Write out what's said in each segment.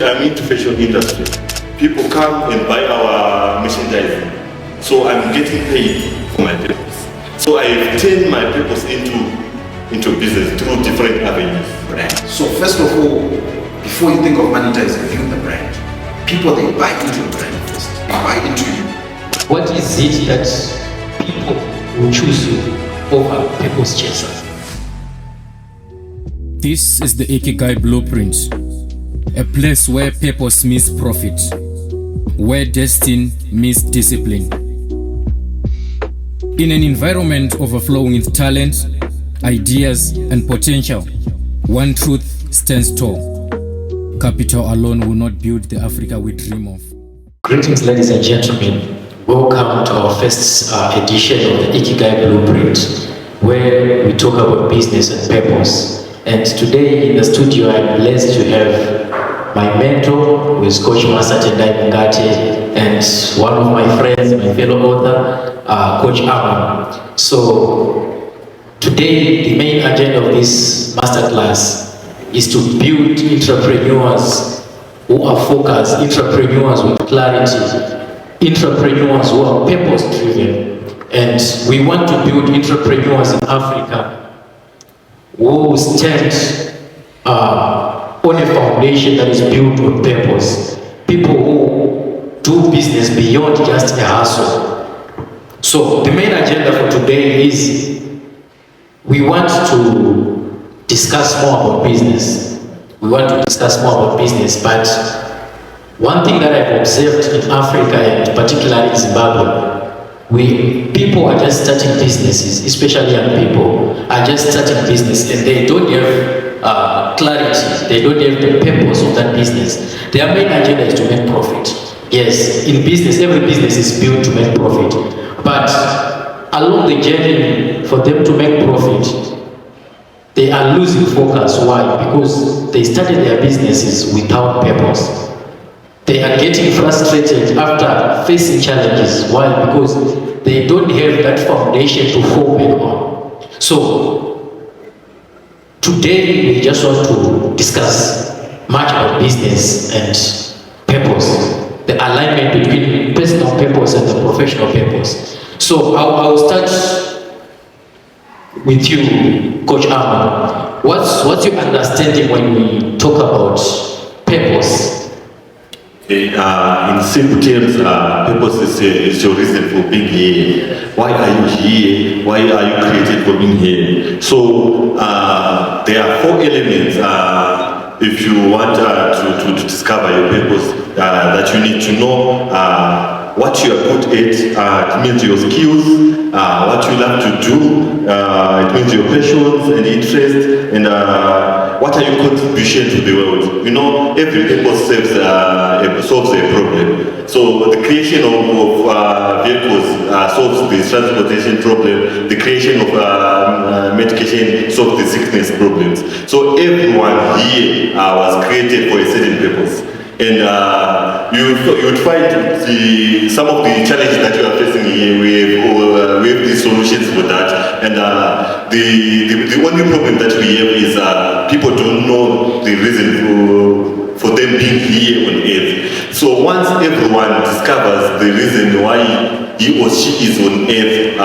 I'm into fashion industry. People come and buy our merchandise. So I'm getting paid for my purpose. So I've turned my purpose into business through different avenues. Brand. So first of all, before you think of monetizing, build the brand. People, they buy into the brand first. They buy into you. What is it that people will choose you over purpose chasers? This is the Ikigai blueprint, a place where purpose meets profit, where destiny meets discipline. In an environment overflowing with talent, ideas, and potential, one truth stands tall: capital alone will not build the Africa we dream of. Greetings, ladies and gentlemen. Welcome to our first edition of the Ikigai blueprint, where we talk about business and purpose. And today in the studio, I'm blessed to have my mentor, who is Coach Master Tendai Mungate, and one of my friends, my fellow author, Coach Aman. So today, the main agenda of this masterclass is to build entrepreneurs who are focused, entrepreneurs with clarity, entrepreneurs who are purpose-driven. And we want to build entrepreneurs in Africa who stand on a foundation that is built on purpose. People who do business beyond just a hustle. So the main agenda for today is we want to discuss more about business. We want to discuss more about business, but one thing that I've observed in Africa, and particularly in Zimbabwe, people are just starting businesses, especially young people are just starting business, and they don't have clarity, they don't have the purpose of that business. Their main agenda is to make profit. Yes, in business, every business is built to make profit, but along the journey for them to make profit, they are losing focus. Why? Because they started their businesses without purpose. They are getting frustrated after facing challenges. Why? Because they don't have that foundation to fall back on. So today we just want to discuss much about business and purpose, the alignment between personal purpose and the professional purpose. So I'll start with you, Coach Aman. What's your understanding when we talk about purpose? In simple terms, purpose is your reason for being here. Why are you here? Why are you created for being here? So there are four elements if you want to discover your purpose that you need to know. What you are good at, it means your skills, what you love to do, it means your passions and interests, and what are your contributions to the world. You know, every purpose solves a problem. So the creation of vehicles solves the transportation problem, the creation of medication solves the sickness problems. So everyone here was created for a certain purpose. And you would find some of the challenges that you are facing here, we have the solutions for that. And the only problem that we have is people don't know the reason for them being here on earth. So once everyone discovers the reason why he or she is on earth,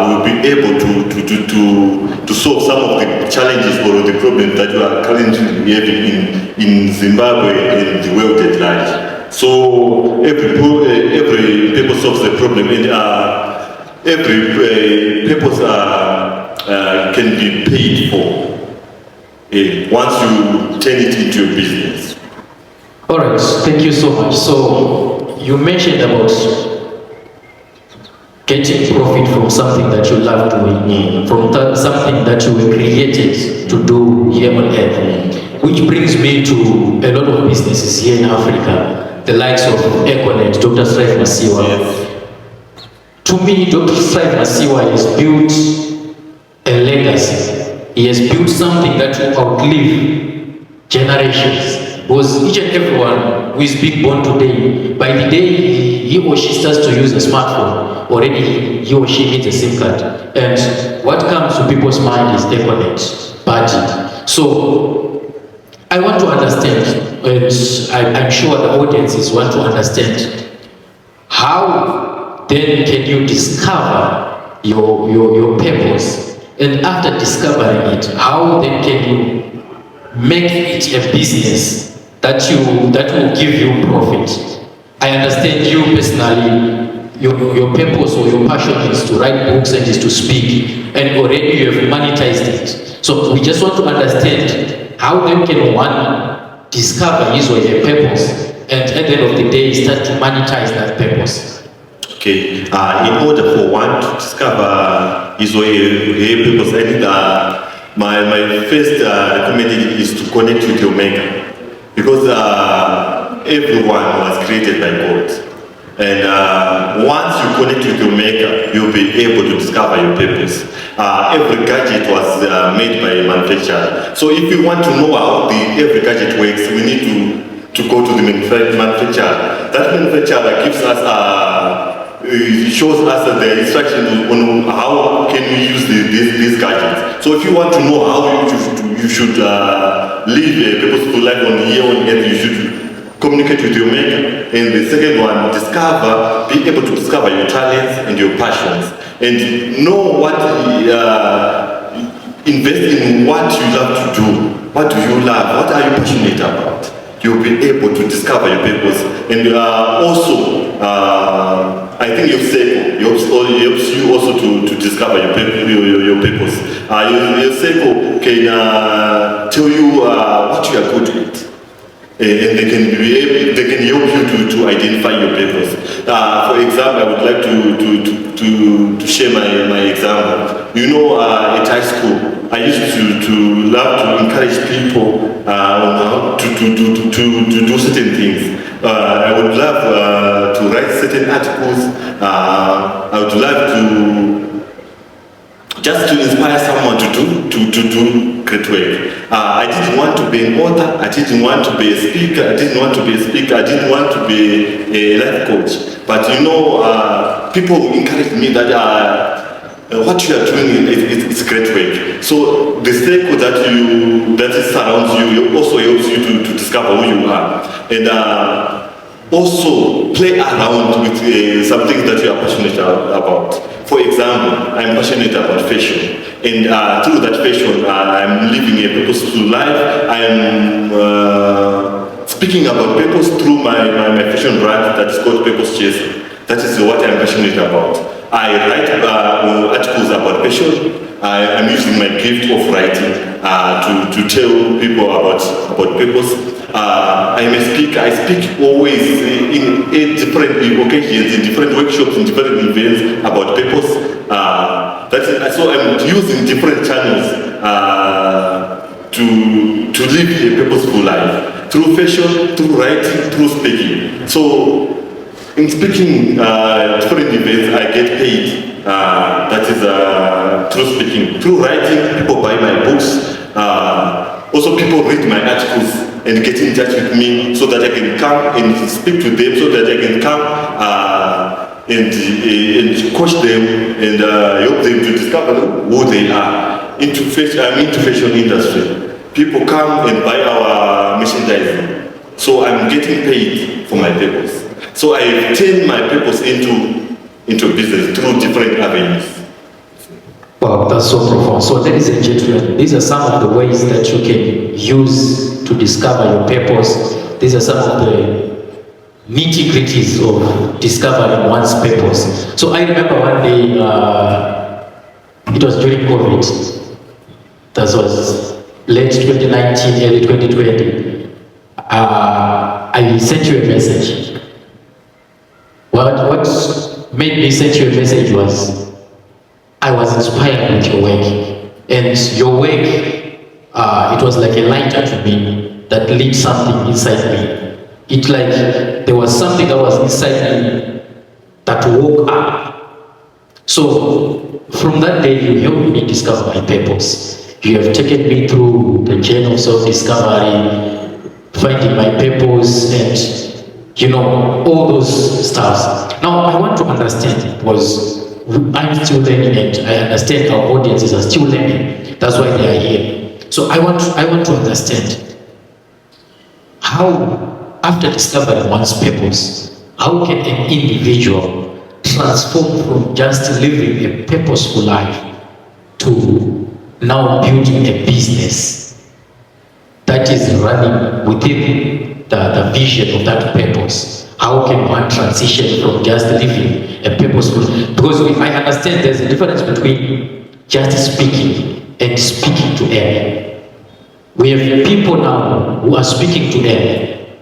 we'll be able to solve some of the challenges or the problems that we are currently having in Zimbabwe and the world at large. So every purpose solves a problem, and every purpose can be paid for once you turn it into a business. All right, thank you so much. So you mentioned about getting profit from something that you love doing, from something that you were created to do here on earth, which brings me to a lot of businesses here in Africa, the likes of Econet, Dr. Strive Masiwa. Yes. To me, Dr. Strive Masiwa has built a legacy. He has built something that will outlive generations. Because each and everyone who is being born today, by the day he or she starts to use a smartphone, already he or she needs a SIM card. And what comes to people's mind is Econet, budget. So I want to understand, and I'm sure the audiences want to understand, how then can you discover your purpose? And after discovering it, how then can you make it a business that will give you profit? I understand you personally, your purpose or your passion is to write books and is to speak, and already you have monetized it. So we just want to understand, how then can one discover his or her purpose and at the end of the day start to monetize that purpose? Okay, in order for one to discover his or her purpose, I think my first recommendation is to connect with your maker, because everyone was created by God. And once you connect with your maker, you'll be able to discover your purpose. Every gadget was made by a manufacturer. So if you want to know how every gadget works, we need to go to the manufacturer. That manufacturer gives us shows us the instructions on how can we use these gadgets. So if you want to know how you should live a purposeful life here on earth, you should communicate with your maker. And the second one, be able to discover your talents and your passions, and know what, invest in what you love to do. What do you love? What are you passionate about? You'll be able to discover your purpose. And also, I think your circle helps you also to discover your purpose. Your circle can tell you what you are good at. And they can help you to identify your purpose. For example, I would like to share my example. You know, at high school, I used to love to encourage people to do certain things. I would love to write certain articles. I would love to just to inspire someone to do great work. I didn't want to be an author, I didn't want to be a speaker, I didn't want to be a life coach. But you know, people encouraged me that what you are doing it's great work. So the circle that surrounds you also helps you to discover who you are. And also play around with some things that you are passionate about. For example, I'm passionate about fashion, and through that fashion, I'm living a purposeful life. I'm speaking about purpose through my fashion brand that is called Purpose Chase. That is what I'm passionate about. I write articles about passion. I'm using my gift of writing to tell people about purpose. I'm a speaker. I speak always in different occasions, in different workshops, in different events about purpose. So I'm using different channels to live a purposeful life, through fashion, through writing, through speaking. So in speaking different events, I get paid. That is through speaking. Through writing, people buy my books. Also, people read my articles and get in touch with me so that I can come and speak to them, so that I can come and coach them and help them to discover who they are. I'm into fashion industry. People come and buy our merchandise. So I'm getting paid for my purpose. So I turn my purpose into business through different avenues. Wow, that's so profound. So ladies and gentlemen, these are some of the ways that you can use to discover your purpose. These are some of the nitty-gritties of discovering one's purpose. So I remember one day, it was during COVID. That was late 2019, early 2020. I sent you a message. What made me send you a message was, I was inspired with your work, and your work, it was like a lighter to me that lit something inside me. It like there was something that was inside me that woke up. So from that day, you helped me discover my purpose. You have taken me through the journey of self-discovery, finding my purpose, and you know, all those stuff. Now I want to understand, because I'm still learning, and I understand our audiences are still learning. That's why they are here. So I want to understand, how, after discovering one's purpose, how can an individual transform from just living a purposeful life to now building a business that is running within the vision of that purpose? How can one transition from just living a purposeful? Because I understand there's a difference between just speaking and speaking to earn. We have people now who are speaking to earn,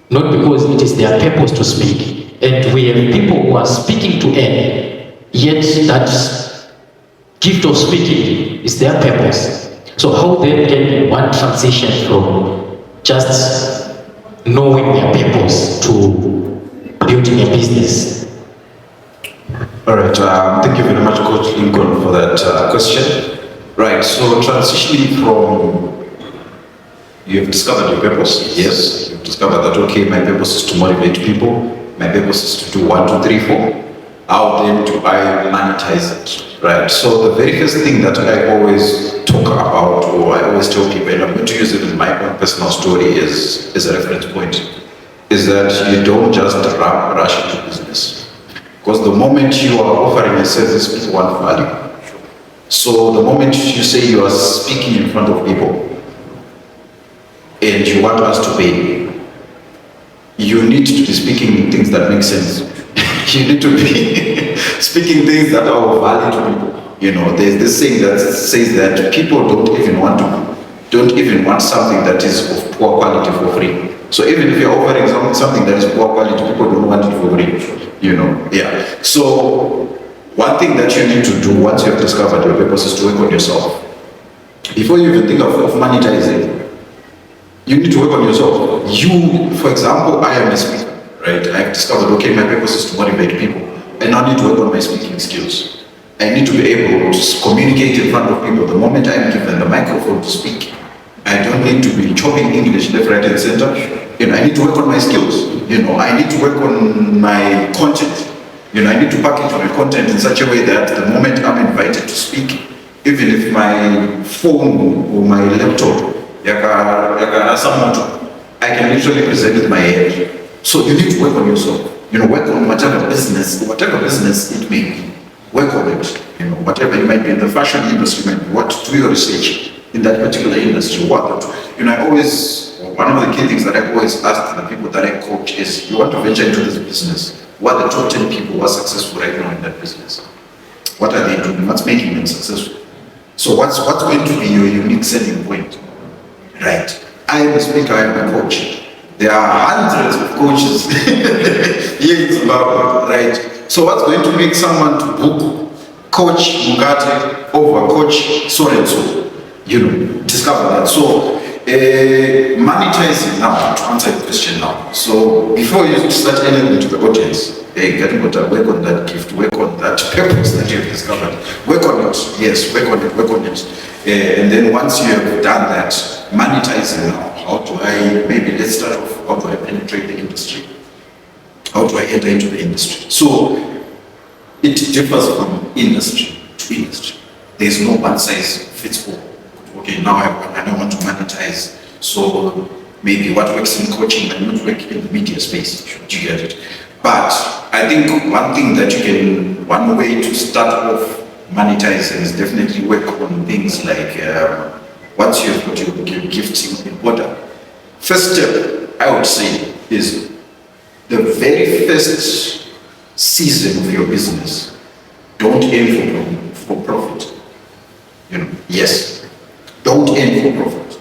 not because it is their purpose to speak. And we have people who are speaking to earn, yet that gift of speaking is their purpose. So how then can one transition from just knowing their purpose to building a business? All right, thank you very much, Coach Lincoln, for that question. Right, so transitioning from, you have discovered your purpose. Yes, you've discovered that, okay, my purpose is to motivate people. My purpose is to do 1, 2, 3, 4. How then do I monetize it? Right, so the very first thing that I always talk about, or I always tell people, and I'm going to use it in my own personal story as a reference point, is that you don't just rush into business. Because the moment you are offering a service, people want value. So the moment you say you are speaking in front of people and you want us to pay, you need to be speaking things that make sense. You need to be speaking things that are of value to people. You know, there's this saying that says that people don't even want something that is of poor quality for free. So even if you're offering something that is poor quality, people don't want it for free. You know, yeah. So one thing that you need to do once you have discovered your purpose is to work on yourself. Before you even think of monetizing, you need to work on yourself. You, for example, I am a speaker, right? I've discovered, okay, my purpose is to motivate people. And I need to work on my speaking skills. I need to be able to communicate in front of people. The moment I'm given the microphone to speak, I don't need to be chopping English left, right, and center. You know, I need to work on my skills. You know, I need to work on my content. You know, I need to package my content in such a way that the moment I'm invited to speak, even if my phone or my laptop, I can literally present with my head. So you need to work on yourself. You know, work on whatever business it may be. Work on it. You know, whatever it might be in the fashion industry, do your research in that particular industry. You know, one of the key things that I always ask the people that I coach is, you want to venture into this business, what are the top 10 people who are successful right now in that business? What are they doing? What's making them successful? So what's going to be your unique selling point? Right. I am a speaker, I am a coach. There are hundreds of coaches here in Zimbabwe, right? So what's going to make someone to book Coach Mugate over Coach so-and-so? You know, discover that. So monetizing now, to answer the question now. So before you start anything to the audience, getting what work on that gift, work on that purpose that you've discovered. Work on it, yes, work on it. And then once you have done that, monetizing now. How do I, maybe let's start off, how do I penetrate the industry? How do I enter into the industry? So it differs from industry to industry. There's no one size fits all. Okay, now I want to monetize. So maybe what works in coaching might not work in the media space. Do you get it? But I think one way to start off monetizing is definitely work on things like once you've got your gifts in order. First step, I would say, is the very first season of your business. Don't aim for profit. You know, yes. Don't aim for profit.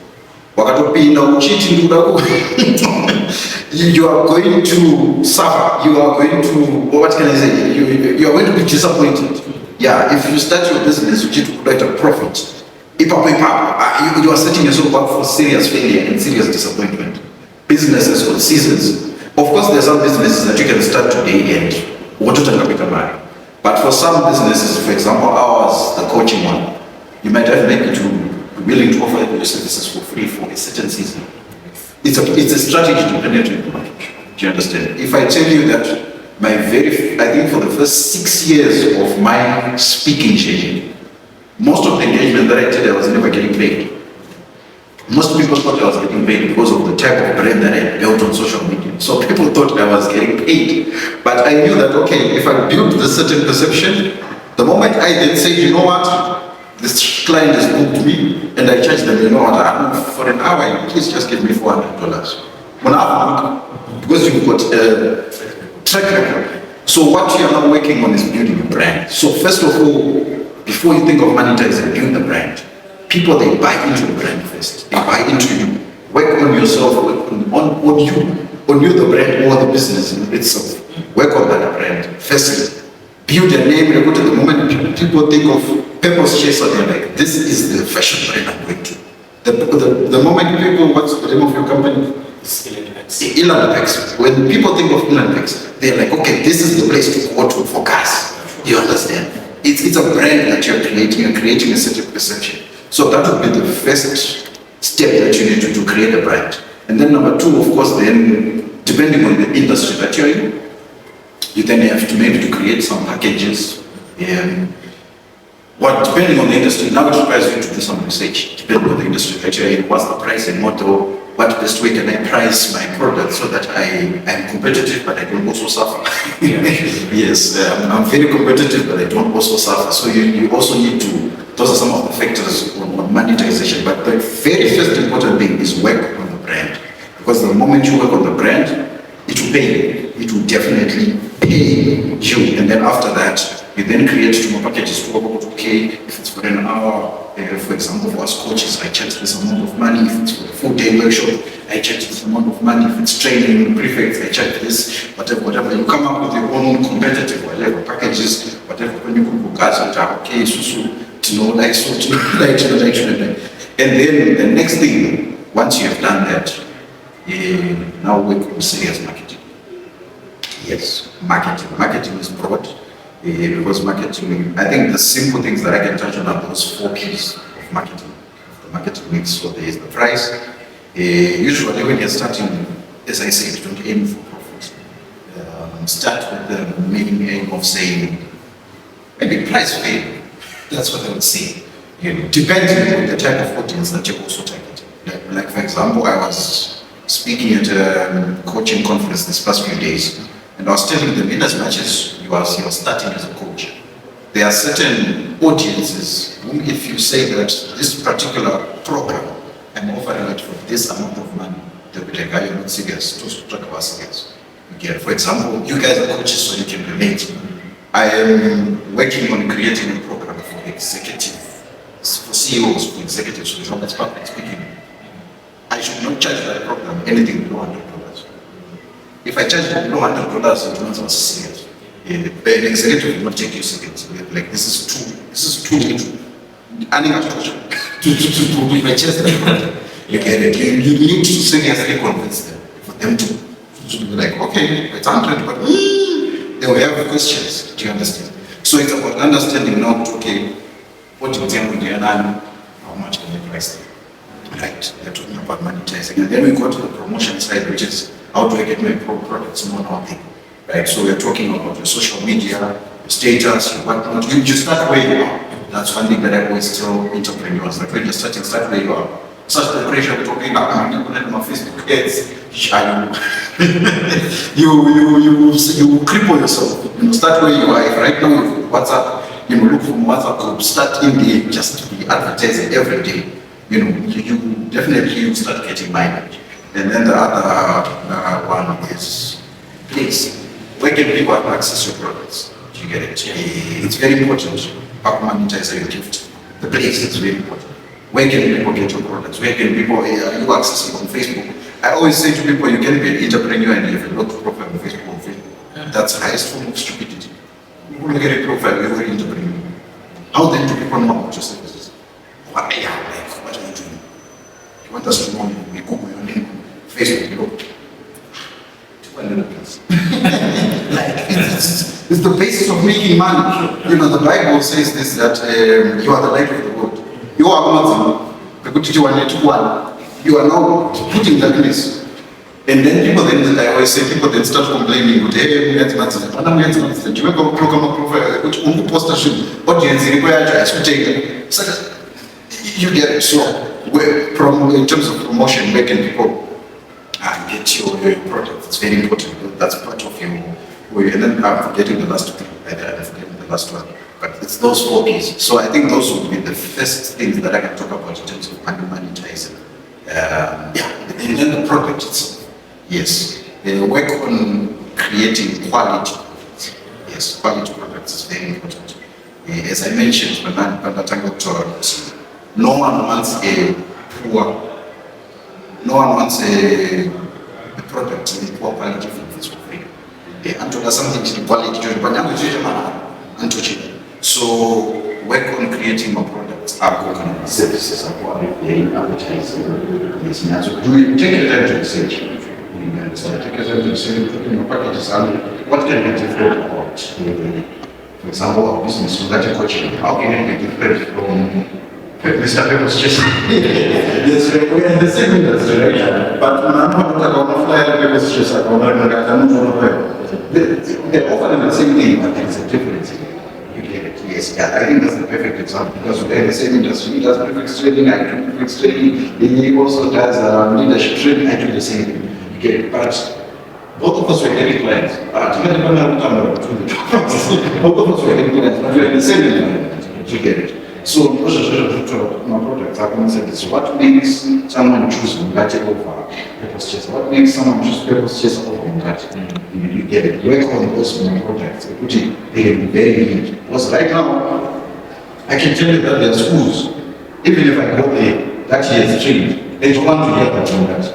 You are going to suffer. You are going to, what can I say? You are going to be disappointed. Yeah, if you start your business, you need to create a profit. You are setting yourself up for serious failure and serious disappointment. Businesses or seasons. Of course, there are some businesses that you can start today and what to become money. But for some businesses, for example, ours, the coaching one, you might have maybe to be willing to offer your services for free for a certain season. It's a strategy to penetrate the market. Do you understand? If I tell you that I think for the first 6 years of my speaking journey, most of the engagement that I did, I was never getting paid. Most people thought I was getting paid because of the type of brand that I built on social media. So people thought I was getting paid. But I knew that, okay, if I build this certain perception, the moment I then say, you know what, this client has booked me, and I charge them, you know what, for an hour, please just give me $400. Because you've got a track record. So what you are now working on is building a brand. So first of all, before you think of monetizing, build the brand. People, they buy into the brand first. They buy into you. Work on yourself, work on you, the brand or the business in itself. Work on that brand first. Build a name. The moment people think of Purpose Chaser, they're like, this is the fashion brand I'm going to. The moment people, what's the name of your company? Unpacked. When people think of Unpacked, they're like, okay, this is the place to go to for cars. You understand? It's a brand that you're creating a certain perception. So that would be the first step that you need to create a brand. And then number two, of course, then depending on the industry that you're in, you then have to maybe to create some packages. Depending on the industry, now it requires you to do some research. Depending on the industry that you're in, what's the pricing model, what best way can I price my product so that I am competitive but I don't also suffer. Yes, I'm very competitive but I don't also suffer. So you also need to, those are some of the factors on monetization. But the very first important thing is work on the brand. Because the moment you work on the brand, it will pay you. It will definitely pay you. And then after that, you then create two more packages to work. Okay, if it's for an hour, for example, for us coaches, I charge this amount of money. If it's for a full-day workshop, I charge this amount of money. If it's training prefects, I charge this, whatever. You come up with your own competitive whatever packages, whatever. When you go guys, okay, to know like so, to like. And then the next thing, once you have done that, now we could say as marketing. Yes, marketing. Marketing is broad. Because marketing, I think the simple things that I can touch on are those 4 P's of marketing. The marketing mix, so there is the price. Usually when you're starting, as I said, don't aim for profit. Start with the main aim of saying, maybe price fair. That's what I would say. Depending on the type of audience that you're also targeting. Like for example, I was speaking at a coaching conference this past few days, and I was telling them, in as much as you are starting as a coach, there are certain audiences whom if you say that this particular program, I'm offering it for this amount of money, they'll be like, are you not serious? Don't talk about serious. For example, you guys are coaches so you can relate. I am working on creating a program for executives, for CEOs, for executives, for example, public speaking. I should not charge that program anything below $100. If I charge below $100, it means I was serious. An executive will not take you serious. Like this is too little. I need to put my chest. You get it. You need to seriously convince them for them to be like, okay, it's 100, but they will have questions. Do you understand? So it's about understanding now. Okay, what do you tell me? How much can you price them? Right. They're talking about monetizing, and then we go to the promotion side, which is how do I get my products known out there? Right. So we're talking about your social media, your status, your whatnot. You start where you are. That's one thing that I always tell entrepreneurs. Like when you're starting, start where you are. Such the pressure of talking about I'm going to my Facebook ads. You cripple yourself. Start where you are. If right now you WhatsApp, look from WhatsApp group, start in there just to be advertising every day. You definitely start getting mileage. And then the other one is place. Where can people access your products? Do you get it? It's very important. How to monetize your gift. The place is very important. Where can people get your products? Where can people, are you accessing on Facebook? I always say to people, you can be an entrepreneur and you have a lot of profile on Facebook. That's the highest form of stupidity. You look at a profile, you're an entrepreneur. How then do people know about your services? What are you doing? You want us to know you Google your name on Facebook, look. It's the basis of making money. The Bible says this, that you are the light of the world. You are not, you are now putting darkness. And then people I always say, people then start complaining, hey, you get it. So you get it. So in terms of promotion, where can people get your product? It's very important. That's part of your. And then I'm forgetting the last thing. I'm forgetting the last one. But it's those 4 P's. So I think those would be the first things that I can talk about in terms of monetizing. And then the product itself. Yes. Work on creating quality products. Yes, quality products is very important. As I mentioned, no one wants a product in poor quality for free. And to something to quality, so work on creating more products, services, advertising. Yes, so take your time to research. Take your time to research. What can be different about? For example, our business, so that's a question. How can it be different from Mr. Pepper's just yes, we're in the same industry, right? But when I'm not going to fly Pepper's just they're offering the same thing, but there's a difference. You get it? Yes, I think that's the perfect example because we're in the same industry. He does prefix trading, I do prefix trading. He also does leadership training, I do the same thing. You get it? But both of us were getting clients. Both of us were getting clients, but we're in the same environment. You get it? So, my products, I can say this. What makes someone choose Mungati over Purpose Chase? What makes someone choose Purpose Chase over Mungati? You get it. Work on those products. They can be very unique. Because right now, I can tell you that there are schools, even if I go there, that year's trained, they don't want to hear about Mungati.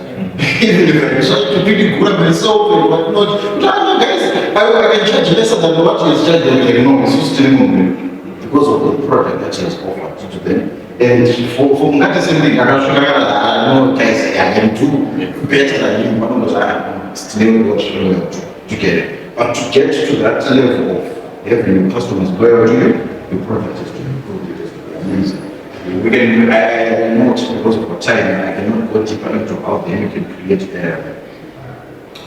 Even if I try to really grab myself and whatnot, guys, I can charge lesser than what you charge them. Like, no, it's just telling me. Because of the product that is offered to them. And for that same thing, I know guys, I can do better than you, but still not to get it. But to get to that level of having customers loyal to you, the product is to improve. Amazing. We can, I know because of our time, I cannot go deeper into how then you can create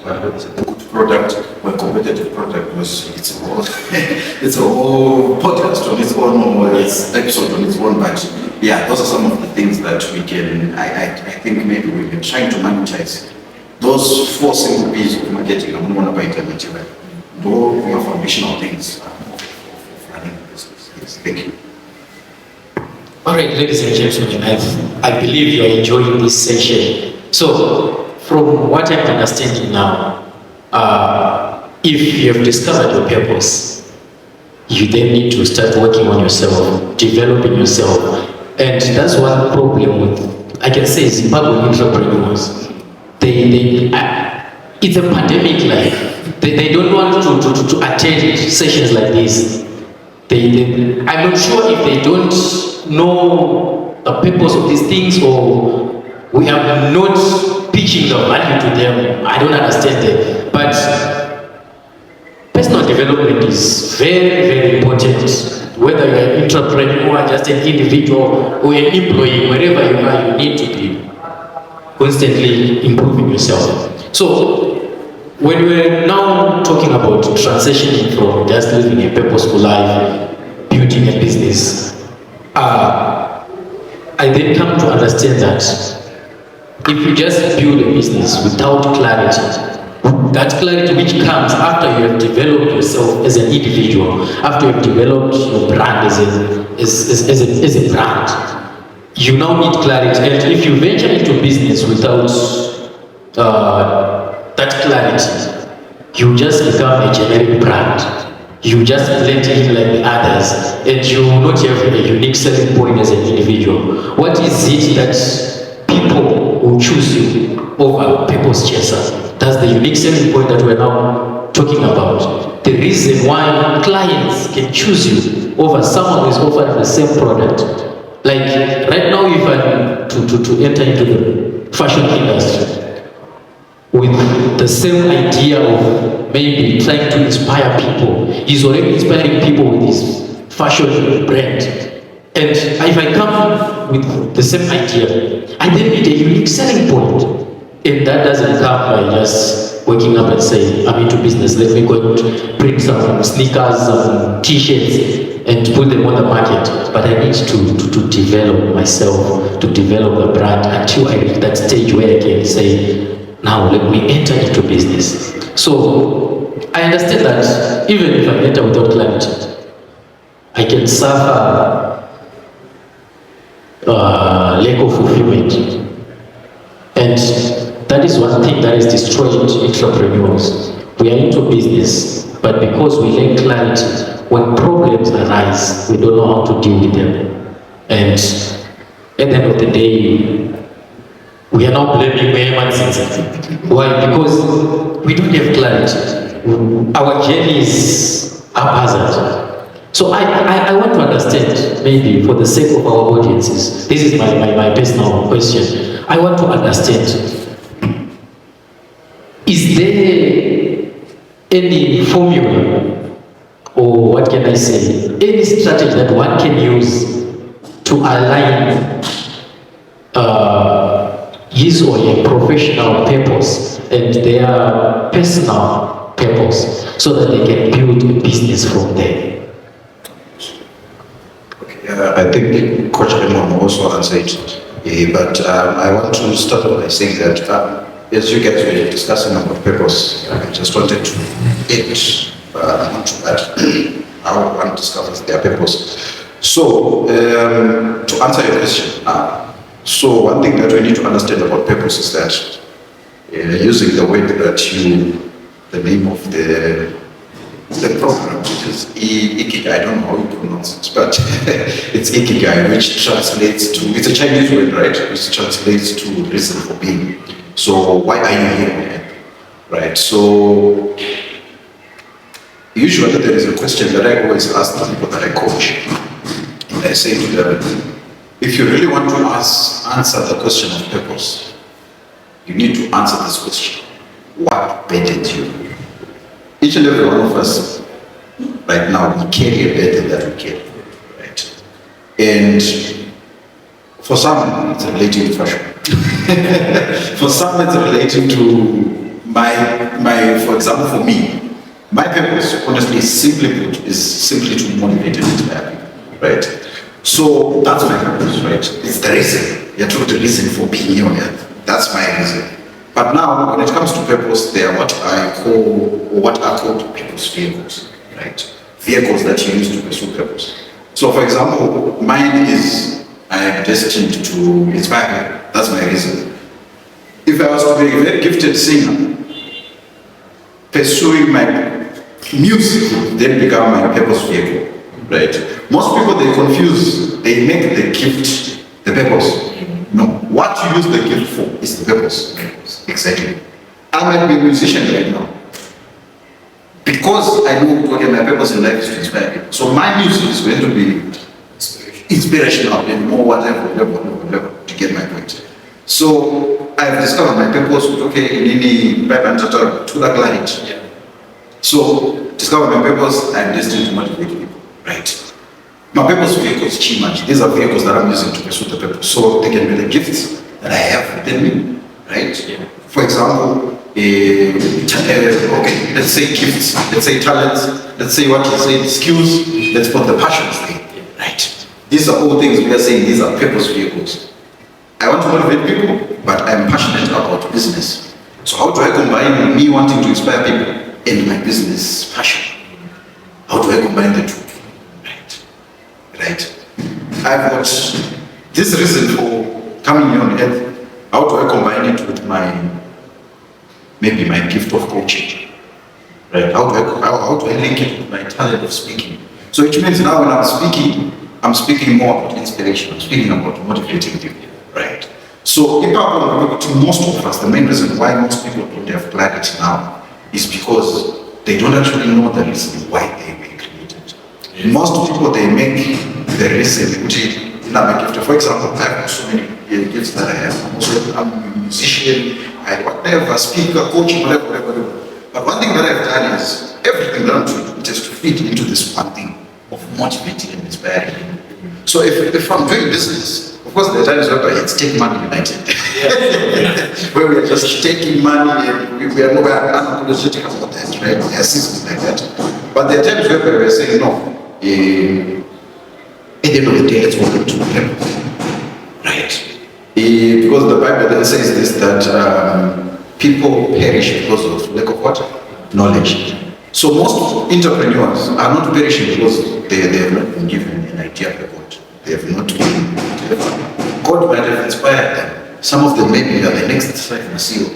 but it's a good product, a competitive product, it's a whole podcast on its own, or it's episode on its own, but yeah, those are some of the things that we can, I think maybe we can try to monetize. Those 4 simple P's of marketing, I don't want to buy internet, those are foundational things of running a business. Yes, thank you. All right, ladies and gentlemen, I believe you are enjoying this session. So, from what I'm understanding now, if you have discovered your purpose, you then need to start working on yourself, developing yourself. And that's one problem with, I can say, Zimbabwean entrepreneurs. It's a pandemic life. They don't want to attend sessions like this. I'm not sure if they don't know the purpose of these things, or we are not pitching the value to them. I don't understand it. But personal development is very, very important. Whether you're an entrepreneur, just an individual, or an employee, wherever you are, you need to be constantly improving yourself. So, when we're now talking about transitioning from just living a purposeful life, building a business, I then come to understand that if you just build a business without clarity, that clarity which comes after you have developed yourself as an individual, after you have developed your brand as a brand, you now need clarity. And if you venture into business without that clarity, you just become a generic brand. You just blend in like the others, and you will not have a unique selling point as an individual. What is it that people will choose you over Purpose Chaser? That's the unique selling point that we're now talking about. The reason why clients can choose you over someone who is offering the same product. Like right now, if I'm to enter into the fashion industry with the same idea of maybe trying to inspire people, he's already inspiring people with his fashion brand. And if I come with the same idea, I then need a unique selling point. And that doesn't come by just waking up and saying, I'm into business, let me go and print some sneakers, some t-shirts, and put them on the market, but I need to develop myself, to develop the brand until I reach that stage where I can say, now let me enter into business. So I understand that even if I enter without clarity, I can suffer lack of fulfillment. And that is one thing that is destroyed entrepreneurs. We are into business, but because we lack clarity, when problems arise, we don't know how to deal with them. And at the end of the day, we are now blaming Mayman. Why? Because we don't have clarity. Our journey is haphazard. So I want to understand, maybe for the sake of our audiences, this is my personal question. I want to understand, is there any formula, or what can I say, any strategy that one can use to align his or her professional purpose and their personal purpose so that they can build a business from there? I think Coach Raymond also answered it, but I want to start by saying that as you guys were discussing about purpose, I just wanted to add onto that, how one discovers their purpose. So, to answer your question, so one thing that we need to understand about purpose is that using the word that the name of the program, which is Ikigai, I don't know how you pronounce it, but it's Ikigai, which translates to, it's a Chinese word, right? Which translates to reason for being. So why are you here, right? So usually there is a question that I always ask the people that I coach, and I say to them, if you really want to answer the question of purpose, you need to answer this question: what burdened you? Each and every one of us, right now, we carry a burden that we carry, right? And for some, it's relating to fashion. For some, it's relating to my, for example, for me, my purpose, honestly, simply put, is simply to motivate and inspire people, right? So that's my purpose, right? It's the reason. You're told the reason for being here on earth. That's my reason. But now, when it comes to purpose, they are what are called people's vehicles, right? Vehicles that you use to pursue purpose. So, for example, mine is, I am destined to inspire. That's my reason. If I was to be a very gifted singer, pursuing my music then become my purpose vehicle, right? Most people, they confuse, they make the gift the purpose. No, what you use the gift for is the purpose. Exactly. I might be a musician right now because I know, okay, my purpose in life is to inspire people. So my music is going to be inspirational and more whatever, to get my point. So I've discovered my purpose, okay, in any to that client. Yeah. So discover my purpose, I'm destined to motivate people, right? My purpose vehicles, Chimaji, these are vehicles that I'm using to pursue the purpose. So they can be the gifts that I have within me, right? Yeah. For example, okay, let's say gifts, let's say talents, let's say what you say, skills, let's put the passions there, right? These are all things we are saying, these are purpose vehicles. I want to motivate people, but I'm passionate about business. So how do I combine me wanting to inspire people and my business passion? How do I combine the two? Right? I've got this reason for coming here on earth. How do I combine it with maybe my gift of coaching? Right? How do I link it with my talent of speaking? So which means now when I'm speaking more about inspiration, I'm speaking about motivating people. Right? So to most of us, the main reason why most people don't have clarity now is because they don't actually know the reason why they were created. Most people, they make the reason, which is my gift. For example, I have so many gifts that I have. I'm a musician, whatever, speaker, coach, whatever. But one thing that I've done is, everything that I'm doing, it is to fit into this one thing of motivating and inspiring. So if I'm doing business, of course, there are times where it's Take Money United, where we are just taking money and we are not unapologetic about that, right? There are systems like that. But there are times where we are saying, no, At the end of the day, let's go back to the purpose. Right? Because the Bible then says this, that people perish because of lack of what? Knowledge. So most entrepreneurs are not perishing because they have not been given an idea by God. They have not been, God might have inspired them. Some of them maybe are the next CEO.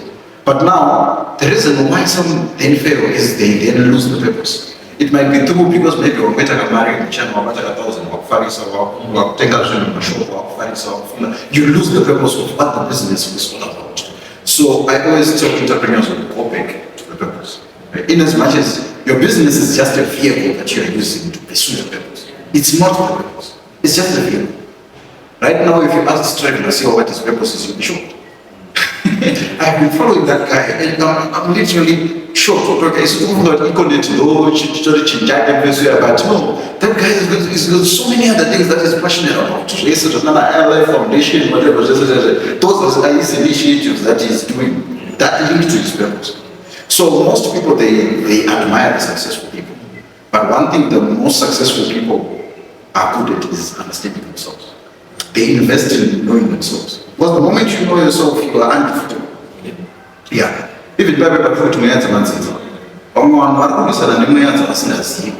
But now, the reason why some then fail is they then lose the purpose. It might be true because maybe we're better than marrying channel, or better than thousand, or Farisa, or take a shop, or Farisa, you lose the purpose of what the business is all about. So I always tell entrepreneurs to go back to the purpose. Right? In as much as your business is just a vehicle that you're using to pursue the purpose. It's not the purpose. It's just a vehicle. Right now, if you ask Trevor to see what his purpose is, you'll be shocked. I've been following that guy, and I'm literally shocked. Okay, so but that guy has got so many other things that he's passionate about. LA Foundation, whatever. Those are his initiatives that he's doing that link to his purpose. So most people they admire the successful people, but one thing the most successful people are good at is understanding themselves. They invest in knowing themselves. Because the moment you know yourself, you are undefeatable. Yeah. Even Bible put me at man says, "Oh man, what are you saying? I'm not saying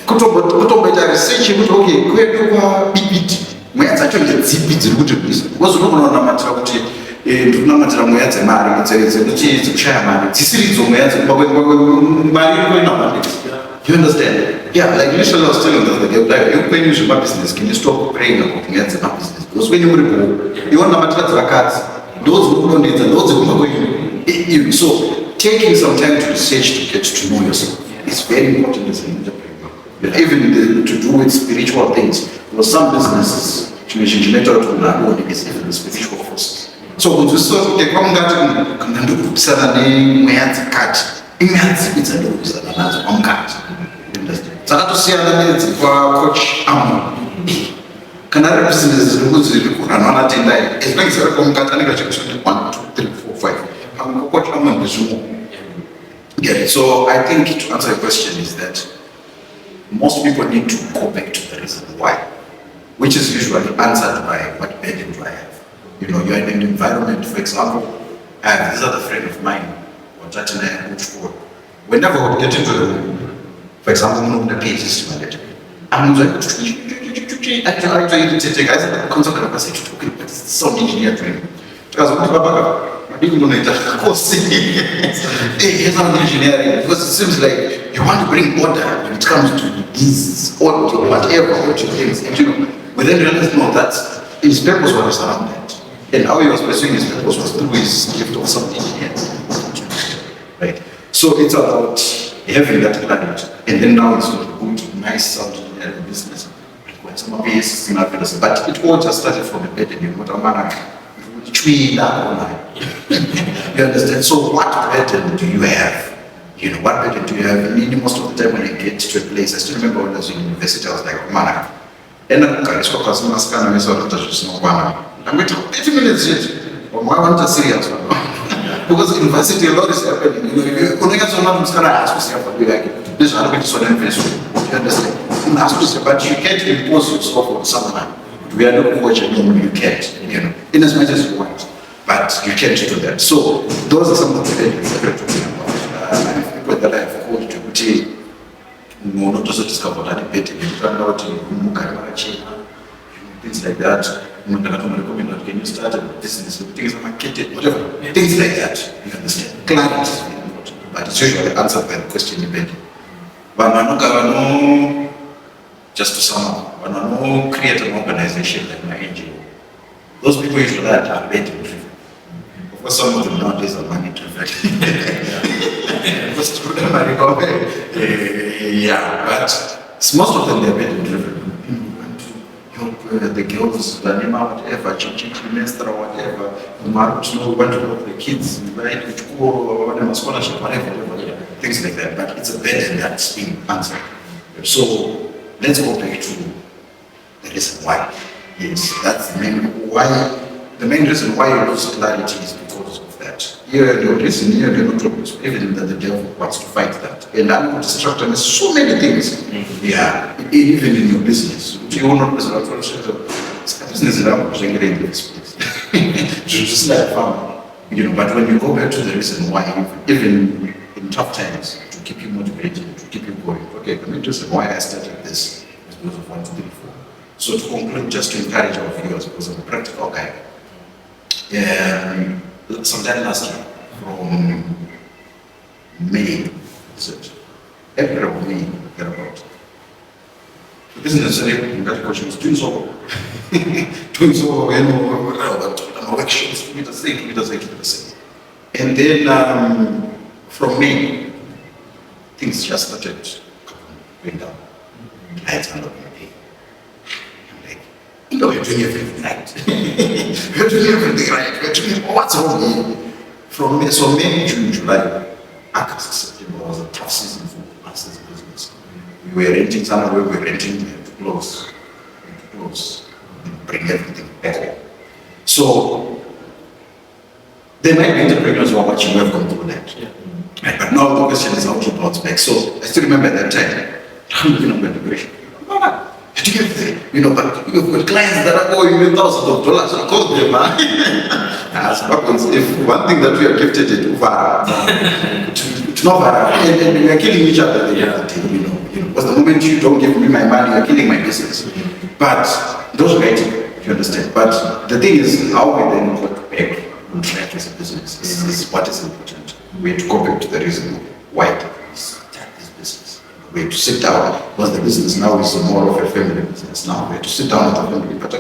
kutombeta research kuti okay kwedu kwa BBT mweya dzacho ndedzipi dziri kuti because unoona matira kuti ndinonamatira mweya dzemari dzekuti dzekushaya mari dzisiridzo mweya dzekuba mari inoina mari. You understand? Yeah, like initially I was telling them, like, when you use my business, can you stop praying about me as my business? Because when you report, you want to matter the cards, those who don't need them, those who are going. So, taking some time to research to get to know yourself is very important as an entrepreneur. Even to do with spiritual things. Because some businesses, is even the spiritual forces. So, when you start to get one dzakatosiyana nedzekwa coach amo kana ari business ziri kuranwa natendai as long as ari kwamukati anenge achikuti 1 2 3 4 5 amwe coach amo ndezvimwe. Yeah, so I think to answer your question is that most people need to go back to the reason why, which is usually answered by what burden do I have. You know, you're in an environment, for example, I have this other friend of mine, whenever we get into the room, for example, one of the pages to my letter, I'm like, I said, concept of passage to talk about sound engineer training. Because I didn't know that course. It's not engineering because it seems like you want to bring order when it comes to this or whatever, what you think. And you know, we then realized, no, that his purpose was around that. And how he was pursuing his purpose was through his gift of sound engineering. Right? So it's about having that clarity, and then now it's going to nice sound engineering business. But it all just started from a bed and you understand? So what burden do you have? You know, what burden do you have? Most of the time when I get to a place, I still remember when I was in university, I was like, man, and I'm going to 30 minutes yet. I want to serious one. Because university, a lot is happening. You understand? But you can't impose yourself on someone. We are not coaching you, you can't, you know, in as much as you want. But you can't do that. So those are some of the things that we're talking about. People that I have called to not also discover that debate, you find out things like that. Can you start a business with things marketed, whatever, things like that. You understand? Clarity is very important. But it's usually answered by the question in bed. But just to sum up, when I create an organization like my NGO, those people usually are bed driven. Of course, some of them nowadays are money driven. Yeah, but most of them they are bed driven. The girls, the animal, whatever, menstrual, whatever, we want to help the kids, right, to school, whatever, scholarship, whatever, things like that. But it's a burden that's being answered. So let's go back to the reason why. Yes, that's the main why. The main reason why you lose clarity is because of that. You have your reason, you have your purpose, even that the devil wants to fight that. And I'm going to distract them with so many things. Yeah, even in your business. You will not business around in this place. Just like farm. You know, but when you go back to the reason why, even in tough times, to keep you motivated, to keep you going. Okay, the main reason why I started this is because of 1, 2, 3, 4. So to conclude, just to encourage our viewers, because I'm a practical guy. Sometime last year, from May, is it? April or May, thereabout. The business in that question was doing so well. Doing so well, you know, workshops, to be the same. And then from May, things just started going down. Lights are not going to pay. I'm like, you know, you're doing everything right. You're doing everything right. You're doing what's wrong here? From May, so May, June, July, August, September was a tough season for us as a business. We were renting somewhere, we were renting to close, and bring everything back. So there might be entrepreneurs who are watching who have gone through that. Yeah. Right, but now the question is how to bounce back. So I still remember at that time, I'm looking at my depression. You know, but you've got clients that are owing you thousands of dollars. I call them, if one thing that we are gifted to and we are killing each other, you know, because the moment you don't give me my money, you're killing my business. But those are great, you understand. But the thing is, how we then got back on track as a business is what is important. We have to go back to the reason why we start this business. We have to sit down, because the business now is more of a family business now. We have to sit down with the family, but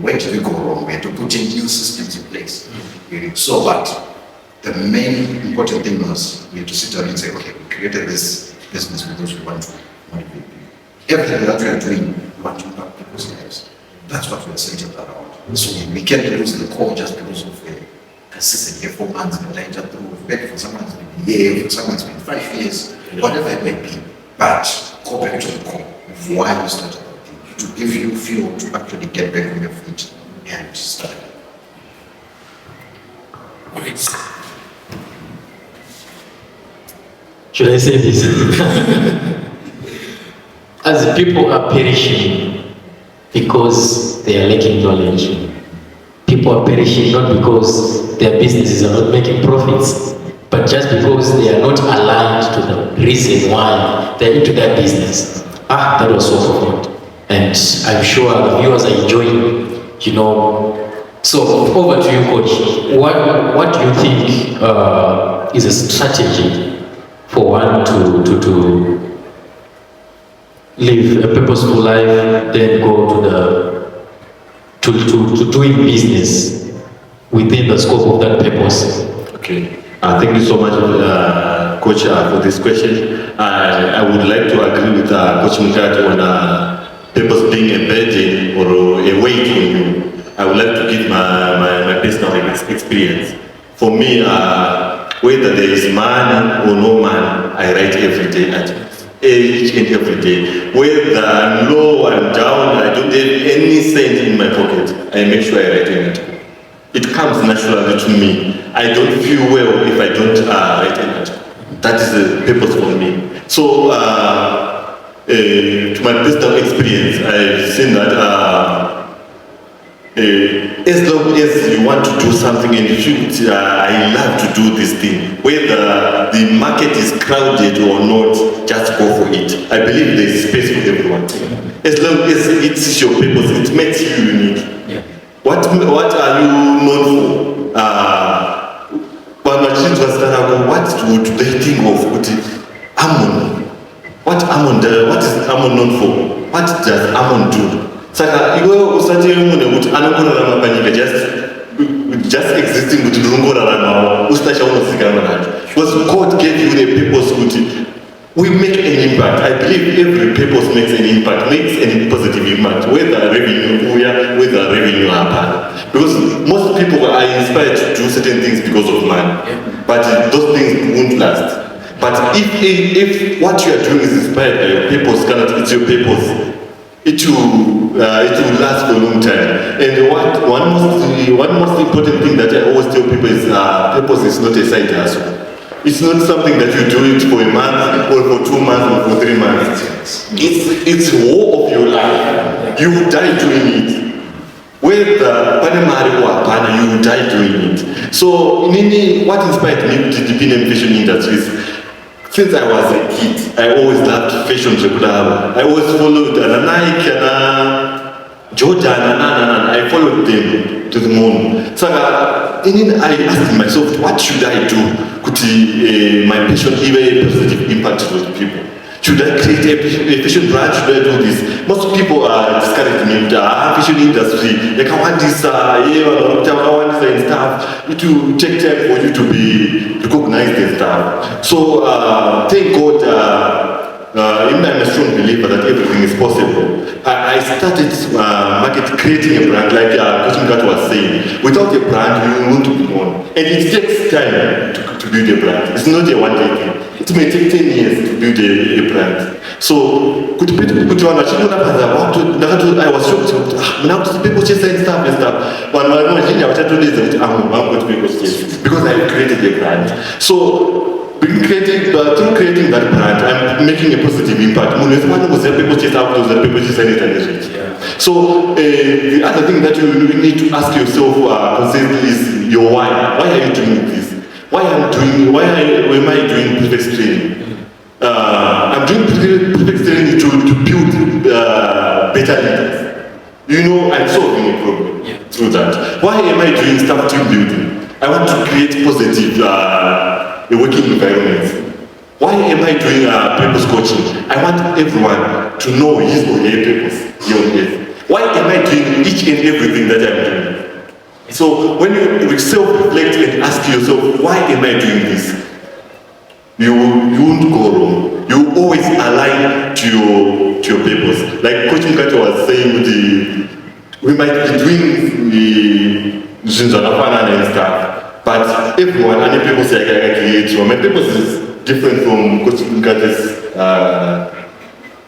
where did we go wrong? We have to put in new systems in place. So what? The main important thing was we have to sit down and say, okay, we created this business because we want to motivate people. Everything that we are doing, we want to impact people's lives. That's what we are centered around. So we can't lose the core just because of consistent 4 months and later through. Maybe for someone's been a year, for someone's been 5 years, whatever it may be. But go back to the core of why you started that thing, to give you fuel to actually get back on your feet and start. Should I say this? As people are perishing because they are lacking knowledge, people are perishing not because their businesses are not making profits, but just because they are not aligned to the reason why they're into their business. That was so profound. And I'm sure the viewers are enjoying, you know. So over to you, Coach. What do you think is a strategy for one to live a purposeful life, then go to doing business within the scope of that purpose? Okay. Thank you so much, Coach, for this question. I would like to agree with Coach Mukatu on purpose being a burden or a weight on you. I would like to give my personal experience. For me, whether there is money or no money, I write every day at each and every day. Whether I'm low, I'm down, I don't have any cent in my pocket, I make sure I write it. It comes naturally to me. I don't feel well if I don't write it. That is the purpose for me. So, to my personal experience, I've seen that as long as you want to do something and you feel I love to do this thing, whether the market is crowded or not, just go for it. I believe there is space for everyone. As long as it's your purpose, it makes you unique. Yeah. What are you known for? What would they think of Ammon? What is Ammon known for? What does Ammon do? Saka iwe usati mune kuti anokorarama panyika just existing kuti ndongoraramawo usina chaunozikanwa nacho. Because God gave you the purpose kuti we make an impact. I believe every purpose makes an impact, makes a positive impact, whether revenue uya, whether revenue hapana. Because most people are inspired to do certain things because of money, but those things won't last. But if what you are doing is inspired by your purpose, it's your purpose, it will last for a long time. And one most important thing that I always tell people is purpose is not a side hustle. It's not something that you do it for a month or for 2 months or for 3 months. It's the whole of your life. You will die doing it. Whether Panamari or Pana, you will die doing it. So, what inspired me to deep in fashion industries? Since I was a kid, I always loved fashion. I always followed Nike and Jordan and I followed them to the moon. So I asked myself, what should I do? Could my passion give a positive impact to those people? Should I create a fashion brand? Should I do this? Most people are discouraging me with the fashion industry. Like, I want this, I want this and stuff. It will take time for you to be recognized and stuff. So, thank God, I'm a strong believer that everything is possible. I started creating a brand, like Coach Mkat was saying. Without a brand, you won't be known. And it takes time to build a brand. It's not a one-day thing. It may take 10 years to build a brand. So, I was shocked. Now people just saying stuff and stuff. But I'm going to people because I created a brand. So, through creating that brand, I'm making a positive impact. So the other thing that you need to ask yourself is your why. Why are you doing this? Why am I doing prefix training? I'm doing prefix training to build better leaders. I'm solving a problem through that. Why am I doing staff team building? I want to create positive a working environment. Why am I doing purpose coaching? I want everyone to know his or her purpose here on earth. Why am I doing each and everything that I'm doing? So when you self-reflect and ask yourself, why am I doing this? You won't go wrong. You always align to your purpose. Like Coach Mkat was saying, we might be doing the and stuff. But everyone, and people say I create. My purpose is different from Coach Mkat's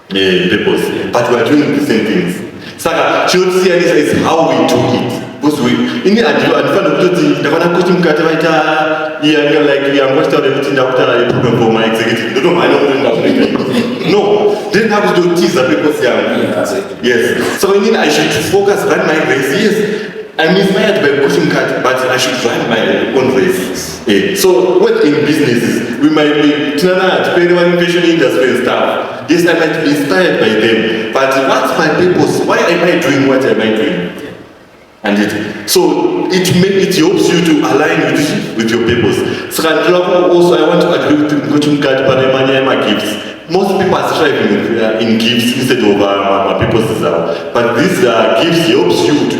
purpose. But we are doing the same things. Saka, Chiotsia is how we do it. Because in the idea, and fun of the Coach Mkat, I'm watching a program for my executive. No, I don't know. No, didn't have to do teaser because yes. So I should focus on my race. Yes. I'm inspired by Coach Mkat, but I should run my own race. So, what in businesses, we might be depending on fashion industry and stuff. Yes, I might be inspired by them, but what's my purpose? Why am I doing what am I doing? And so it helps you to align with your purpose. So also I want to agree with Coach Mkat, but gifts. Most people are striving in gifts instead of purposes. But this gifts helps you to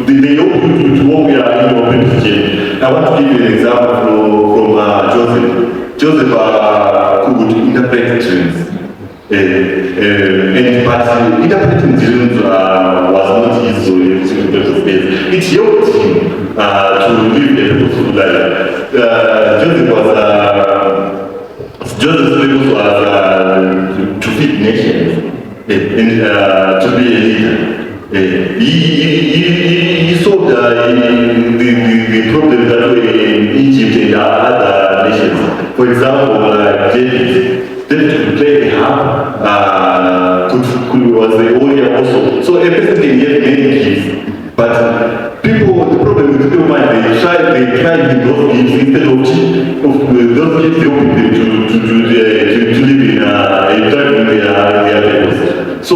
they help you to walk in your purpose journey. I want to give you an example from Joseph. Joseph could interpret dreams. But interpreting dreams was not his purpose space. It helped him to live a purposeful life. Joseph's purpose was to feed nations and to be a leader. He solved the problem that were in Egypt and other nations. For example, David could play the harp, was the warrior also. So a person can get many gifts. But the problem with people, they try in those gifts instead of those gifts helping them to live in their purpose. So,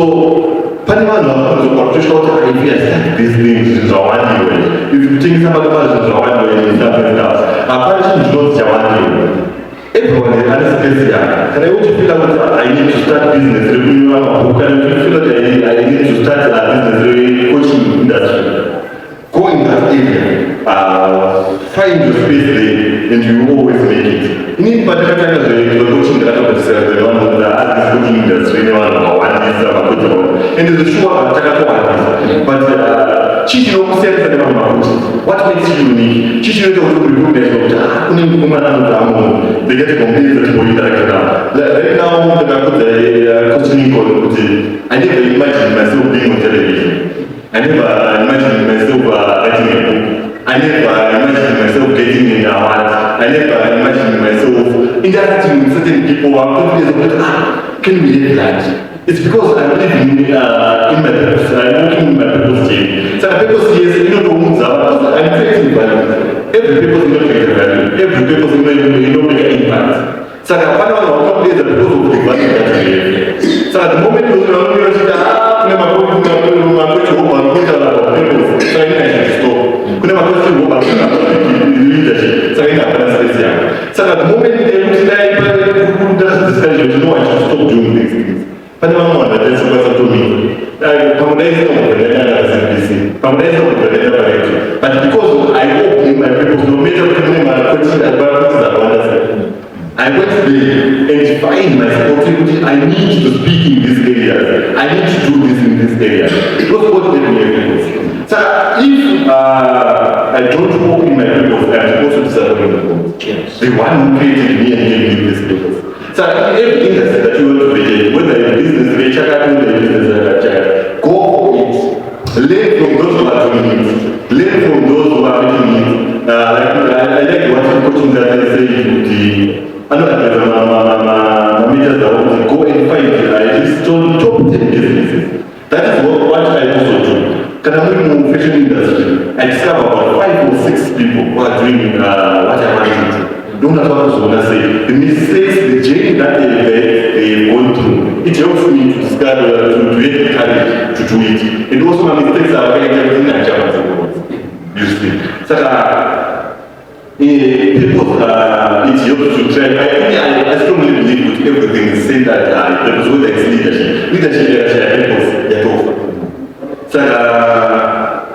Panama knows what these things in Zawadi way. If you think about Zawadi way and stuff like that, apparently it's not Zawadi. Everyone has space here. And I want to feel out I need to start business. Can you feel that I need to start a business coaching industry? Go in that area, find your space there, and you always make it. In particular, the coaching that the one who has this coaching industry, and there's a sure but chichinokusenza nevamakuti what makes you unique chichinoita kuti urikumbeza kuti kune mukomana dzamu ndingatikombidza timoitarakana right now ndakakudza questioning kuti I never imagined myself being on television. I never imagined myself writing a book. I never imagined myself getting an award. I never imagined myself interacting with certain people who are confident about, can we have that? It's because I'm living in my purpose. I'm working in my purpose team. So my purpose is, I'm creating value. Every purpose is not creating value. Every purpose is not make an impact. So I want to come there because of the value that we have. So at the moment you know, I'm going to stop. So I need to stop. Leadership. So I need so at the moment they look like, you know, I should stop doing these things. But no one that's what to me. But because I hope in my people, no matter what question advantages are understanding. I went there and find my opportunity. I need to speak in this area. I need to do this in this area. It was what made me a purpose. So if I don't work in my purpose, I am also deserving the purpose. Yes. The one who created me and gave me this purpose. So every industry that you want to create, whether in business, go for it. Learn from those who are doing it. Learn from those who are making it. I like what coaching that I say I know that managers that go and find at least top 10 businesses. That is what I also do. Because I'm in the fashion industry, I discover about 5 or 6 people who are doing what I want to do. Don't know what I want to say. The mistakes, the journey that they've gone through, it helps me to discover, to get the courage to do it. And also my mistakes are very everything I jump at usually. So people, it helps to try. I strongly believe with everything is saying that purpose, whether it's leadership. Leadership is purpose, they offer. So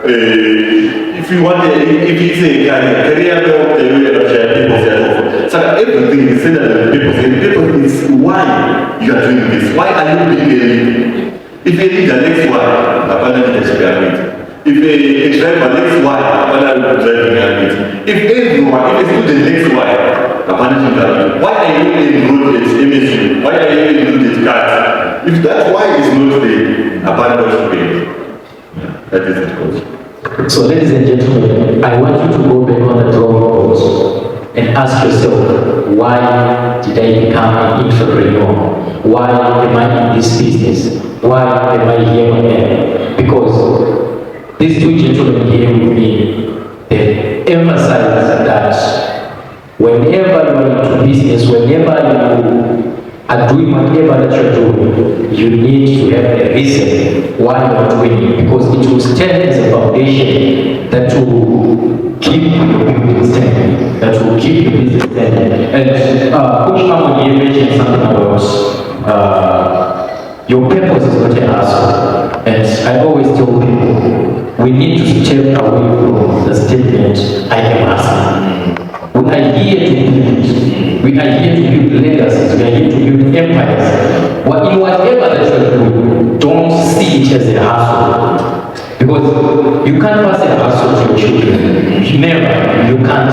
if you want, if it's a career, so everything is said that people is why you are doing this. Why are you being a leader? If a leader next one, abandon leadership. If a driver next why, abandon driving habit. If everyone, if a student next why, abandon driving. Why are you enrolled at MSU? Why are you enrolled at CAT? If that why is not there, abandon pay. That is it, coach. So, ladies and gentlemen, I want you to go back on the drawing board and ask yourself, why did I become an entrepreneur? Why am I in this business? Why am I here on earth? Because these two gentlemen here with me, they emphasize that whenever you are into business, whenever you are doing whatever that you're doing, you need to have a reason why you're doing it, because it will stand as a foundation that will keep your business standing, that will keep your business standing. And Coach Amon mentioned something about your purpose is not an answer. And I always tell people, we need to step away from the statement, I am asking. We are here to build. We are here to build legacies. We are here to build empires. In whatever that you are doing, don't see it as a hustle. Because you can't pass a hustle to your children. Never. You can't.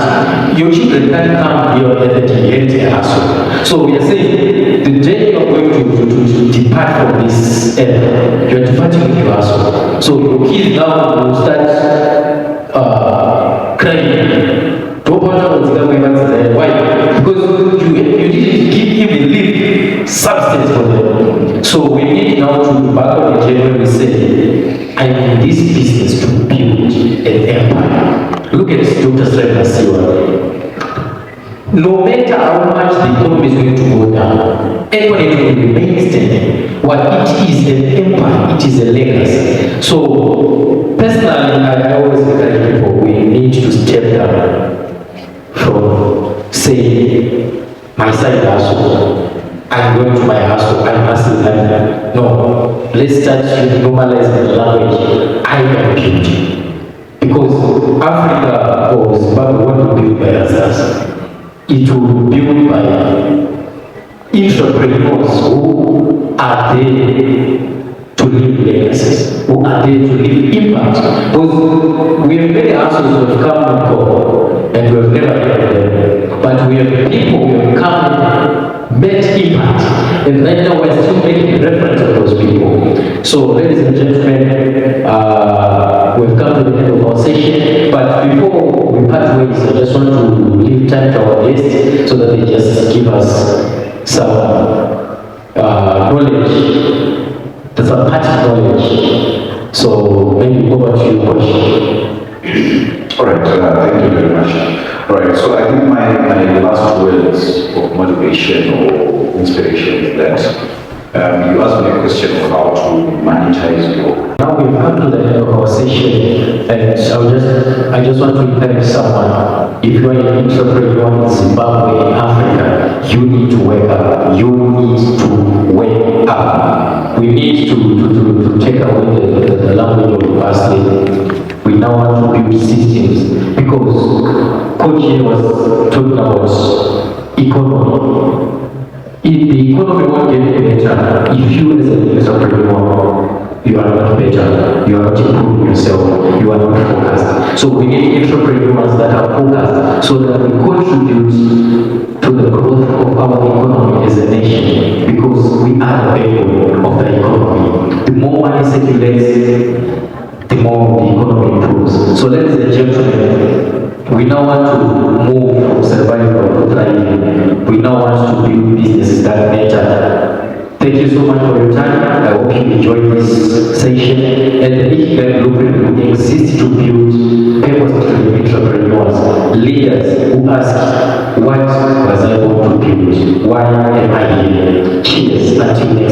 Your children can't come here and inherit a hustle. So we are saying, the day you are going to depart from this earth, you are departing with your hustle. So your kids now will start crying. Why? Because you didn't even leave substance for them. So we need now to back on the table and say, I'm in this business to build an empire. Look at Dr. Striker Siwa. No matter how much the economy is going to go down, economy will remain steady. What it is an empire, it is a legacy. So personally, I always encourage people, we need to step down from, say, my side hustle. I'm going to my hustle, I must learn. No, let's start to normalize the language. I am building. Because Africa or Zimbabwe want to build by ourselves. It will be built by entrepreneurs who are there to leave legacies, who are there to leave impact. Because we have many answers who have come and gone, and we have never heard them. But we have people who have come and made impact, and right now we're still making reference of those people. So, ladies and gentlemen, we've come to the end of our session, but before we part ways, I just want to give time to our guests so that they just give us some knowledge. That's a part of knowledge. So maybe over to you, Coach. All right, thank you very much. All right, so I think my last words of motivation or inspiration is that you asked me a question of how to monetize your. Now we've come to the end of our session, and I just want to encourage someone. If you are an entrepreneur in Zimbabwe, in Africa, you need to wake up. You need to wake up. We need to take away the language of fasting. We now want to build systems, because Coach here was talking about economy. If the economy won't get better, if you as an entrepreneur, you are not better, you are not improving yourself, you are not focused. So we need entrepreneurs that are focused so that we contribute to the growth of our economy as a nation, because we are the backbone of the economy. The more money circulates, the more the economy improves. So ladies and gentlemen, we now want to move from survival to thriving. We now want to build businesses that matter. Thank you so much for your time. I hope you enjoyed this session. And the Ikigai Blueprint will exist to build purposeful entrepreneurs, leaders who ask, what was I born to build? Why am I here? Cheers. Until next